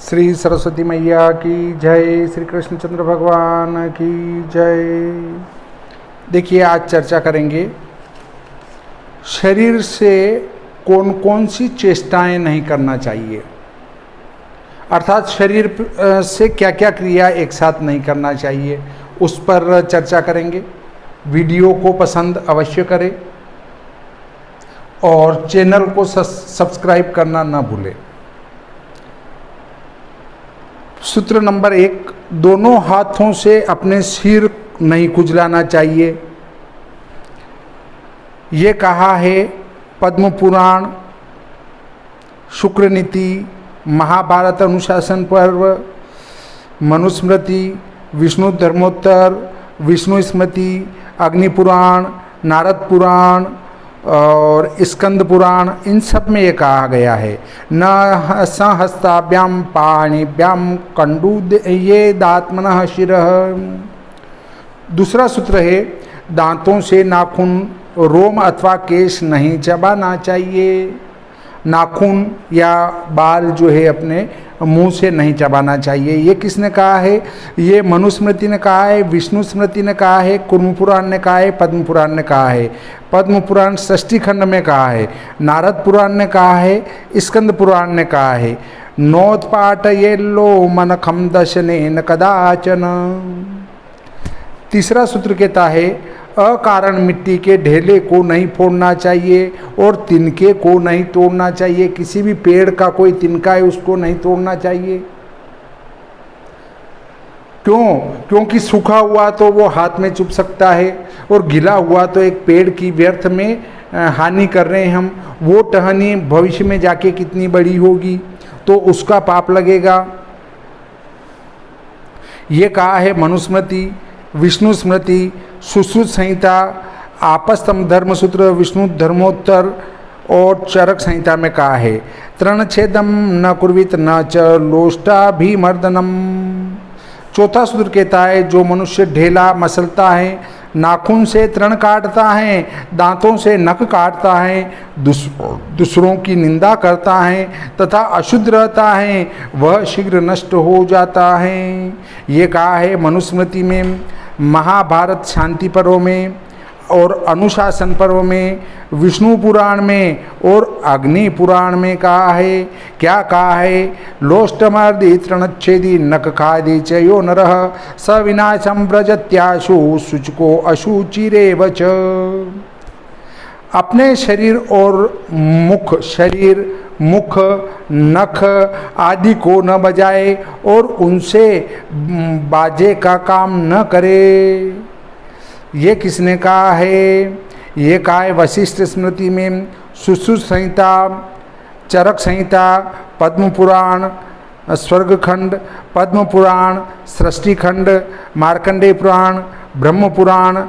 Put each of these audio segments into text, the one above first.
श्री सरस्वती मैया की जय, श्री कृष्णचंद्र भगवान की जय। देखिए, आज चर्चा करेंगे शरीर से कौन कौन सी चेष्टाएं नहीं करना चाहिए, अर्थात शरीर से क्या क्या क्रिया एक साथ नहीं करना चाहिए, उस पर चर्चा करेंगे। वीडियो को पसंद अवश्य करें और चैनल को सब्सक्राइब करना ना भूलें। सूत्र नंबर 1, दोनों हाथों से अपने सिर नहीं खुजलाना चाहिए। ये कहा है पद्म पुराण, शुक्र नीति, महाभारत अनुशासन पर्व, मनुस्मृति, विष्णु धर्मोत्तर, विष्णु स्मृति, अग्नि पुराण, नारद पुराण और स्कंद पुराण, इन सब में ये कहा गया है न सहस्ताभ्याम पाणिभ्याम कंडूद ये दात्मनः शिरः। दूसरा सूत्र है दांतों से नाखून, रोम अथवा केश नहीं चबाना चाहिए। नाखून या बाल जो है अपने मुंह से नहीं चबाना चाहिए। ये किसने कहा है? ये मनुस्मृति ने कहा है, विष्णु स्मृति ने कहा है, कुर्म पुराण ने कहा है, पद्म पुराण ने कहा है। पद्म पुराण षष्ठी खंड में कहा है, नारद पुराण ने कहा है, स्कंद पुराण ने कहा है नोत्पाटयेल्लो मनखम दशनेन कदाचन। तीसरा सूत्र कहता है अकारण मिट्टी के ढेले को नहीं फोड़ना चाहिए और तिनके को नहीं तोड़ना चाहिए। किसी भी पेड़ का कोई तिनका है उसको नहीं तोड़ना चाहिए। क्यों? क्योंकि सूखा हुआ तो वो हाथ में चुभ सकता है और गीला हुआ तो एक पेड़ की व्यर्थ में हानि कर रहे हैं हम। वो टहनी भविष्य में जाके कितनी बड़ी होगी तो उसका पाप लगेगा। ये कहा है मनुस्मृति, विष्णु स्मृति, सुश्रुत संहिता, आपस्तम धर्मसूत्र, विष्णु धर्मोत्तर और चरक संहिता में कहा है तृणच्छेदम न कुर्वित न च लोष्टाभिमर्दनम। चौथा सूत्र कहता है जो मनुष्य ढेला मसलता है, नाखून से तृण काटता है, दांतों से नख काटता है, दूसरों की निंदा करता है तथा अशुद्ध रहता है, वह शीघ्र नष्ट हो जाता है। ये कहा है मनुस्मृति में, महाभारत शांति पर्व में और अनुशासन पर्व में, विष्णु पुराण में और अग्नि पुराण में कहा है। क्या कहा है? लोष्टमर्दी तृणच्छेदी नख खादी चयो नरः स विनाशम व्रजत्याशु शुचको अशुचिरेव च। अपने शरीर और मुख, नख आदि को न बजाए और उनसे बाजे का काम न करे। ये किसने कहा है? ये कहा है वशिष्ठ स्मृति में, सुश्रुत संहिता, चरक संहिता, पद्म पुराण, स्वर्गखंड, पद्म पुराण, सृष्टि खंड, मार्कंडेय पुराण, ब्रह्म पुराण,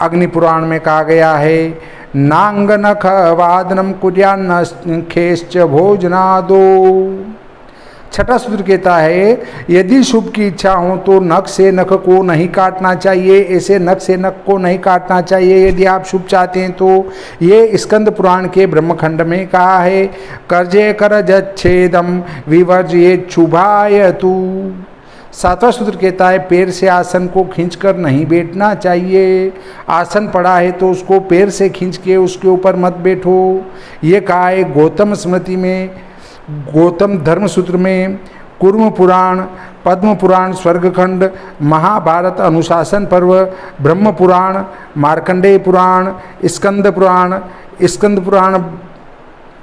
अग्नि पुराण में कहा गया है नांग नख वादनम कुर्यान्न खेश्च भोजनादो। छठा सूत्र कहता है यदि शुभ की इच्छा हो तो नख से नख को नहीं काटना चाहिए, ऐसे नख से नख को नहीं काटना चाहिए यदि आप शुभ चाहते हैं तो। ये स्कंद पुराण के ब्रह्मखंड में कहा है कर्जे करजच्छेदम विवर्जयेत् शुभायतु। सातवां सूत्र कहता है पैर से आसन को खींचकर नहीं बैठना चाहिए। आसन पड़ा है तो उसको पैर से खींच के उसके ऊपर मत बैठो। ये कहा है गौतम स्मृति में, गौतम धर्म सूत्र में, कुर्म पुराण, पद्म पुराण, स्वर्गखंड, महाभारत अनुशासन पर्व, ब्रह्म पुराण, मार्कंडेय पुराण, स्कंद पुराण। स्कंद पुराण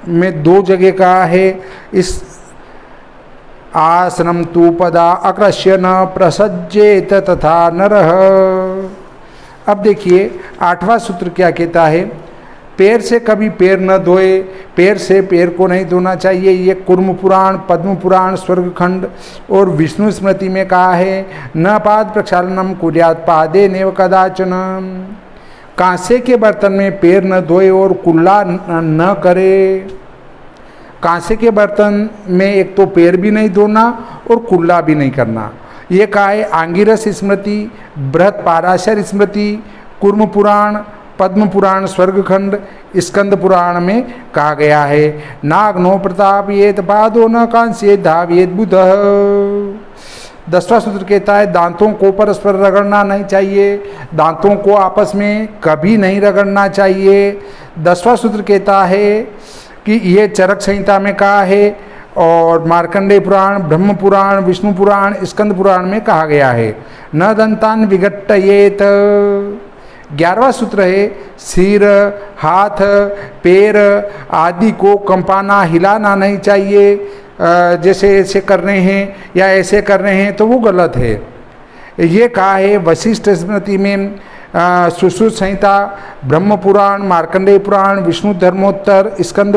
में 2 जगह कहा है इस आसनम तु पदा अकृष्य न प्रसज्जेत तथा नरः। अब देखिए 8वां सूत्र क्या कहता है? पैर से कभी पैर न धोए, पैर से पैर को नहीं धोना चाहिए। ये कुर्म पुराण, पद्म पुराण, स्वर्गखंड और विष्णु स्मृति में कहा है न पाद प्रक्षालनम कुर्यात् पादे नेव कदाचन। कांसे के बर्तन में पैर न धोए और कुल्ला न करे। कांसे के बर्तन में एक तो पैर भी नहीं धोना और कुल्ला भी नहीं करना। ये कहा है आंगिरस स्मृति, बृहत पाराशर स्मृति, कुर्म पुराण पद्म पुराण स्वर्ग खंड स्कंद पुराण में कहा गया है। नाग्नो प्रताप ये पादो न कांस्य धावियत बुध। 10वां सूत्र कहता है दांतों को परस्पर रगड़ना नहीं चाहिए, दांतों को आपस में कभी नहीं रगड़ना चाहिए। 10वां सूत्र कहता है कि ये चरक संहिता में कहा है और मार्कंडेय पुराण, ब्रह्म पुराण, विष्णु पुराण, स्कंद पुराण में कहा गया है। न दंतान विघट्टयेत। 11वां सूत्र है सिर, हाथ, पैर आदि को कंपाना, हिलाना नहीं चाहिए। जैसे ऐसे कर रहे हैं या ऐसे कर रहे हैं तो वो गलत है। ये कहा है वशिष्ठ स्मृति में, सुश्रुत संहिता, ब्रह्म पुराण, मार्कंडेय पुराण, विष्णु धर्मोत्तर, स्कंद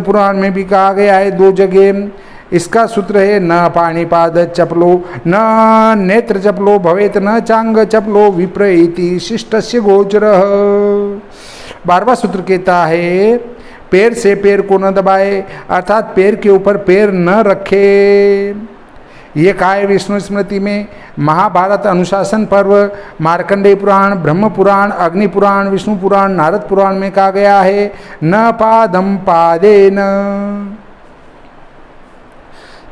पुराण में भी कहा गया है 2 जगह। इसका सूत्र है न पाणिपाद चपलो न नेत्र चपलो भवेत न चांग चपलो विप्र इति शिष्टस्य गोचरः। 12वां सूत्र कहता है पैर से पैर को न दबाए, अर्थात पैर के ऊपर पैर न रखे। ये कहा है विष्णु स्मृति में, महाभारत अनुशासन पर्व, मार्कंडेय पुराण, ब्रह्म पुराण, अग्नि पुराण, विष्णु पुराण, नारद पुराण में कहा गया है न पादम पादेन।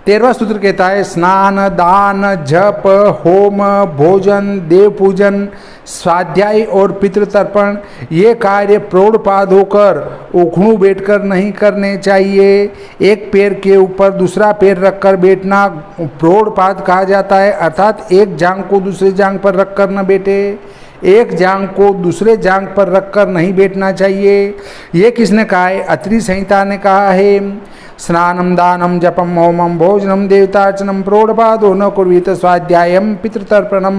13वां सूत्र कहता है स्नान, दान, जप, होम, भोजन, देव पूजन, स्वाध्याय और पितृतर्पण ये कार्य प्रौढ़पाद होकर उखड़ू बैठकर नहीं करने चाहिए। एक पैर के ऊपर दूसरा पैर रखकर बैठना प्रौढ़पाद कहा जाता है, अर्थात एक जांघ को दूसरे जांघ पर रखकर न बैठे, एक जांघ को दूसरे जांघ पर रखकर नहीं बैठना चाहिए। ये किसने कहा है? अत्रि संहिता ने कहा है स्नानम दानम जपम होमम भोजनम देवतार्चनम प्रौढ़पादो न कुर्वीत स्वाध्यायम पितृतर्पणम।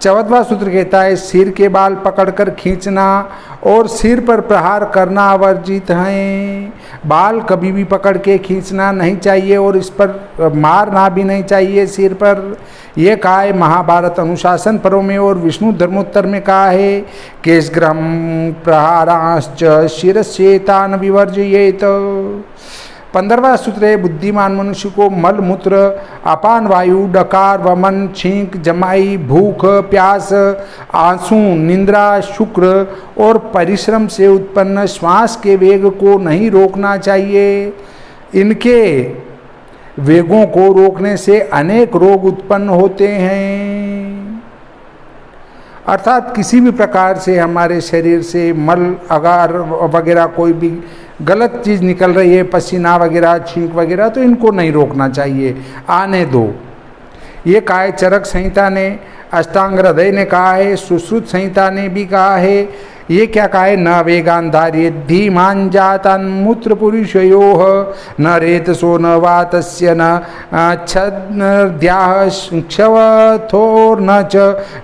14वां सूत्र कहता है सिर के बाल पकड़कर खींचना और सिर पर प्रहार करना वर्जित है। बाल कभी भी पकड़ के खींचना नहीं चाहिए और इस पर मारना भी नहीं चाहिए सिर पर। यह कहा है महाभारत अनुशासन पर्व में और विष्णु धर्मोत्तर में कहा है केशग्रहम प्रहाराश्च शिरस्येतान विवर्जयेत। 15वां सूत्र है बुद्धिमान मनुष्य को मल मूत्र, अपान वायु, डकार, वमन, छींक, जमाई, भूख, प्यास, आंसू, निंद्रा, शुक्र और परिश्रम से उत्पन्न श्वास के वेग को नहीं रोकना चाहिए। इनके वेगों को रोकने से अनेक रोग उत्पन्न होते हैं। अर्थात किसी भी प्रकार से हमारे शरीर से मल, अगार वगैरह कोई भी गलत चीज़ निकल रही है, पसीना वगैरह, छींक वगैरह, तो इनको नहीं रोकना चाहिए, आने दो। ये कहा है चरक संहिता ने, अष्टांग हृदय ने कहा है, सुश्रुत संहिता ने भी कहा है। ये क्या कहा है? न वेगान धार्य धीमान जातान मूत्र पुरुषयोः न रेतसो न वातस्य न छद्याः क्षवथोर न च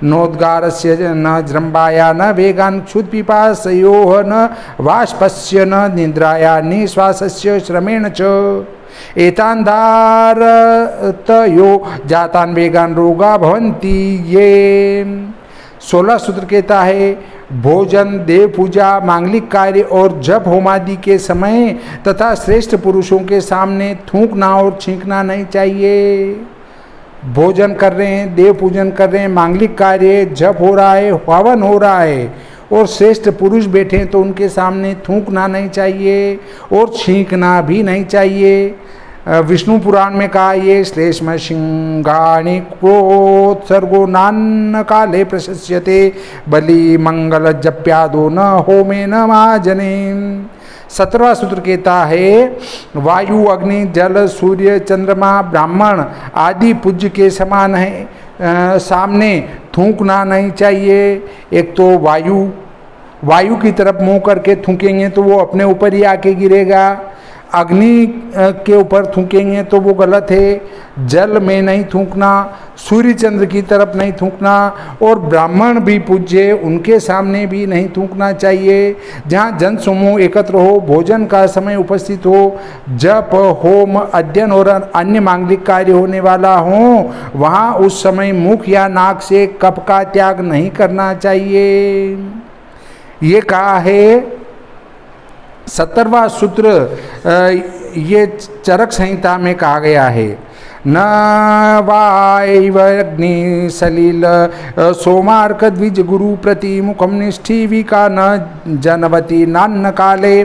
नोद्गारस्य न जृम्भाया न वेगान क्षुत्पिपासयोः न वाष्पस्य न निद्राया निश्वासस्य श्रमेण च एतान धारतयो जातान वेगान रोगा भवन्ति। ये 16 सूत्र कहता है भोजन, देव पूजा, मांगलिक कार्य और जप होमादि के समय तथा श्रेष्ठ पुरुषों के सामने थूकना और छींकना नहीं चाहिए। भोजन कर रहे हैं, देव पूजन कर रहे हैं, मांगलिक कार्य, जप हो रहा है, हवन हो रहा है और श्रेष्ठ पुरुष बैठे हैं तो उनके सामने थूकना नहीं चाहिए और छींकना भी नहीं चाहिए। विष्णु पुराण में कहा ये श्लेष्म शिंगाणि क्रोत्सर्गो नान्न काले प्रशस्यते बलि मंगल जप्यादो न होमे न महाजने। 17वां सूत्र कहता है वायु, अग्नि, जल, सूर्य, चंद्रमा, ब्राह्मण आदि पूज्य के समान है, सामने थूकना नहीं चाहिए। एक तो वायु की तरफ मुंह करके थूकेंगे तो वो अपने ऊपर ही आके गिरेगा, अग्नि के ऊपर थूकेंगे तो वो गलत है, जल में नहीं थूकना, सूर्य चंद्र की तरफ नहीं थूकना और ब्राह्मण भी पूज्य उनके सामने भी नहीं थूकना चाहिए। जहाँ जन समूह एकत्र हो, भोजन का समय उपस्थित हो, जप, होम, अध्ययन और अन्य मांगलिक कार्य होने वाला हो, वहाँ उस समय मुख या नाक से कफ का त्याग नहीं करना चाहिए। ये कहा है 17वां सूत्र ये चरक संहिता में कहा गया है। न वायवग्नि सलिल सोमार्क द्विज गुरु प्रति मुखम निष्ठीविका न जनवती नान्न काले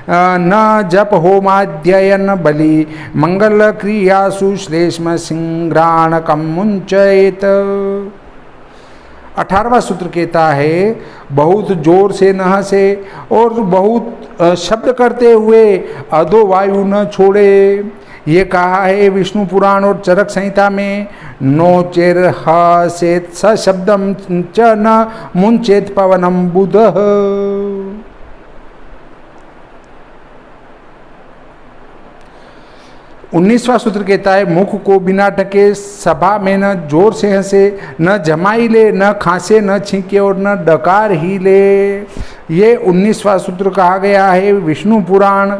न जप होमाध्ययन बलि मंगल क्रियासु श्लेष्म सिंग्राणकम मुंचयेत। 18वां सूत्र कहता है बहुत जोर से न हंसे और बहुत शब्द करते हुए अधो वायु न छोड़े। ये कहा है विष्णु पुराण और चरक संहिता में। नो चेर हसेत स शब्दम च न मुंचेत पवनम बुधः। 19वां सूत्र कहता है मुख को बिना ढके सभा में न जोर से हंसे, न जमाई ले, न खांसे, न छींके और न डकार ही ले। ये 19वां सूत्र कहा गया है विष्णु पुराण,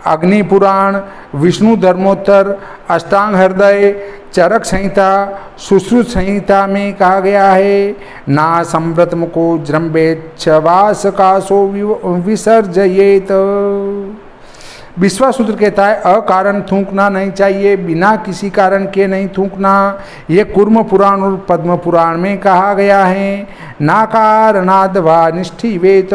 अग्नि पुराण, विष्णु धर्मोत्तर, अष्टांग हृदय, चरक संहिता, सुश्रुत संहिता में कहा गया है ना संव्रत मुको जृंभेच्छवास कासो विसर्जयेत। 20वां सूत्र कहता है अकारण थूकना नहीं चाहिए, बिना किसी कारण के नहीं थूकना। ये कूर्म पुराण और पद्म पुराण में कहा गया है ना कारणाद वा निष्ठीवेत।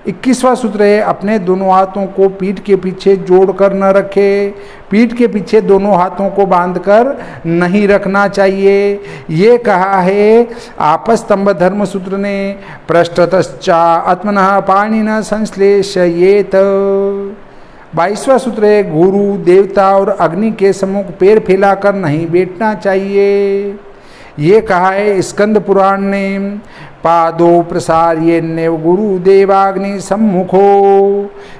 21वां सूत्र है अपने दोनों हाथों को पीठ के पीछे जोड़कर न रखे, पीठ के पीछे दोनों हाथों को बांधकर नहीं रखना चाहिए। ये कहा है आपस्तंभ धर्म सूत्र ने। पृष्ठतश्चा आत्मनः पाणिनः संश्लेषयेत। 22वां सूत्र है गुरु देवता और अग्नि के सम्मुख पैर फैलाकर नहीं बैठना चाहिए। ये कहा है स्कंद पुराण ने पादो प्रसार्येन्नेव गुरु देवाग्नि सम्मुखो।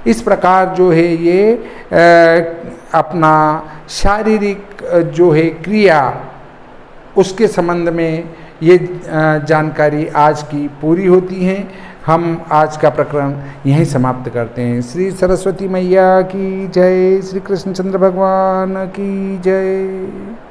इस प्रकार जो है ये अपना शारीरिक जो है क्रिया उसके संबंध में ये जानकारी आज की पूरी होती है। हम आज का प्रकरण यहीं समाप्त करते हैं। श्री सरस्वती मैया की जय, श्री कृष्णचंद्र भगवान की जय।